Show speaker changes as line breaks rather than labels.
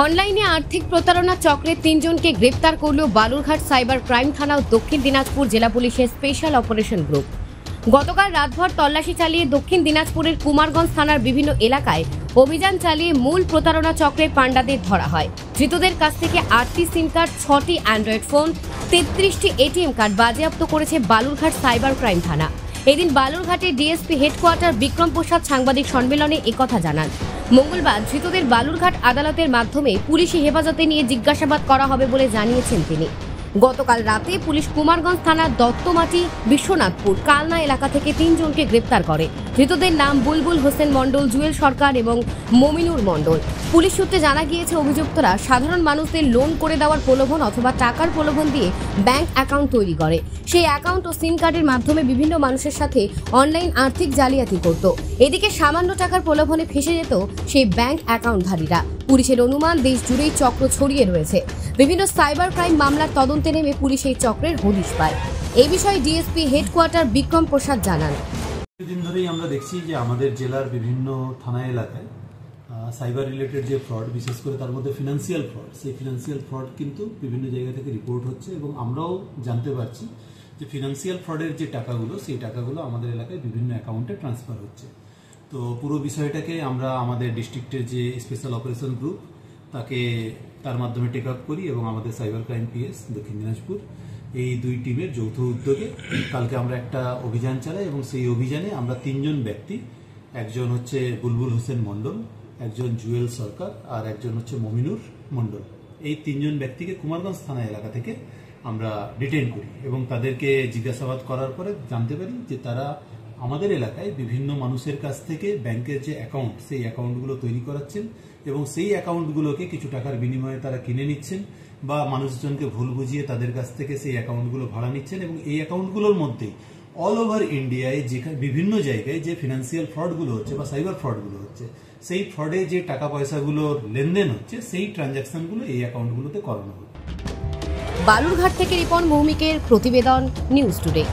অনলাইনে আর্থিক প্রতারণা চক্রে ৩ জনকে গ্রেপ্তার করল বালুরঘাট সাইবার ক্রাইম থানা ও দক্ষিণ দিনাজপুর জেলা পুলিশের স্পেশাল অপারেশন গ্রুপ। গতকাল রাতভর তল্লাশি চালিয়ে দক্ষিণ দিনাজপুরের কুমারগঞ্জ থানার বিভিন্ন এলাকায় অভিযান চালিয়ে মূল প্রতারণা চক্রের পাণ্ডাদের ধরা হয়। ধৃতদের কাছ থেকে ৮টি সিম কার্ড, ৬টি অ্যান্ড্রয়েড ফোন, ৩৩টি এটিএম কার্ড বাজেয়াপ্ত করেছে বালুরঘাট সাইবার ক্রাইম থানা। এদিন বালুরঘাটে ডিএসপি হেডকোয়ার্টার বিক্রম প্রসাদ সাংবাদিক সম্মেলনে একথা জানান। মঙ্গলবার ধৃতদের বালুরঘাট আদালতের মাধ্যমে পুলিশি হেফাজতে নিয়ে জিজ্ঞাসাবাদ করা হবে বলে জানিয়েছেন তিনি। গতকাল রাতে পুলিশ কুমারগঞ্জ থানার দত্তমাটি, বিশ্বনাথপুর, কালনা এলাকা থেকে ৩ জনকে গ্রেপ্তার করে। ধৃতদের নাম বুলবুল হোসেন মণ্ডল, জুয়েল সরকার এবং মমিনুর মণ্ডল। পুলিশ সূত্রে জানা গিয়েছে অভিযুক্তরা সাধারণ মানুষদের লোন করে দেওয়ার প্রলোভন অথবা টাকার প্রলোভন দিয়ে ব্যাংক অ্যাকাউন্ট তৈরি করে। সেই অ্যাকাউন্ট ও সিম কার্ডের মাধ্যমে বিভিন্ন মানুষের সাথে অনলাইন আর্থিক জালিয়াতি করত। এদিকে সামান্য টাকার প্রলোভনে ফেসে যেত সেই ব্যাংক অ্যাকাউন্টধারীরা। পুলিশের অনুমান দেশ জুড়েই চক্র ছড়িয়ে রয়েছে। বিভিন্ন সাইবার ক্রাইম মামলার তদন্তে নেমে পুলিশ এই চক্রের হদিশ পায়। এই বিষয়ে ডিএসপি হেডকোয়ার্টার বিক্রম প্রসাদ জানান,
কিছুদিন ধরেই আমরা দেখছি যে আমাদের জেলার বিভিন্ন থানা এলাকায় সাইবার রিলেটেড যে ফ্রড, বিশেষ করে তার মধ্যে ফিনান্সিয়াল ফ্রড, সেই ফিনান্সিয়াল ফ্রড কিন্তু বিভিন্ন জায়গা থেকে রিপোর্ট হচ্ছে এবং আমরাও জানতে পারছি যে ফিনান্সিয়াল ফ্রডের যে টাকাগুলো, সেই টাকাগুলো আমাদের এলাকায় বিভিন্ন অ্যাকাউন্টে ট্রান্সফার হচ্ছে। তো পুরো বিষয়টাকে আমরা আমাদের ডিস্ট্রিক্টের যে স্পেশাল অপারেশন গ্রুপ তার মাধ্যমে টেক আপ করি এবং আমাদের সাইবার ক্রাইম পিএস দক্ষিণ দিনাজপুর, এই দুই টিমের যৌথ উদ্যোগে কালকে আমরা একটা অভিযান চালাই এবং সেই অভিযানে আমরা ৩ জন ব্যক্তি, একজন হচ্ছে বুলবুল হোসেন মণ্ডল, একজন জুয়েল সরকার আর একজন হচ্ছে মমিনুর মণ্ডল, এই ৩ জন ব্যক্তিকে কুমারগঞ্জ থানা এলাকা থেকে আমরা ডিটেইন করি এবং তাদেরকে জিজ্ঞাসাবাদ করার পরে জানতে পারি যে তারা আমাদের এলাকায় বিভিন্ন মানুষের কাছ থেকে ব্যাংকের যে অ্যাকাউন্ট, সেই অ্যাকাউন্টগুলো তৈরি করাচ্ছেন এবং সেই অ্যাকাউন্টগুলোকে কিছু টাকার বিনিময়ে তারা কিনে নিচ্ছেন বা মানুষজনকে ভুল বুঝিয়ে তাদের কাছ থেকে সেই অ্যাকাউন্টগুলো ভাড়া নিচ্ছেন এবং এই অ্যাকাউন্টগুলোর মধ্যেই অল ওভার ইন্ডিয়ায় যেখানে বিভিন্ন জায়গায় যে ফিনান্সিয়াল ফ্রডগুলো হচ্ছে বা সাইবার ফ্রডগুলো হচ্ছে, সেই ফ্রডে যে টাকা পয়সাগুলোর লেনদেন হচ্ছে, সেই ট্রানজাকশনগুলো এই অ্যাকাউন্টগুলোতে করানো হচ্ছে।
বালুরঘাট থেকে রিপন ভৌমিকের প্রতিবেদন, নিউজ টুডে।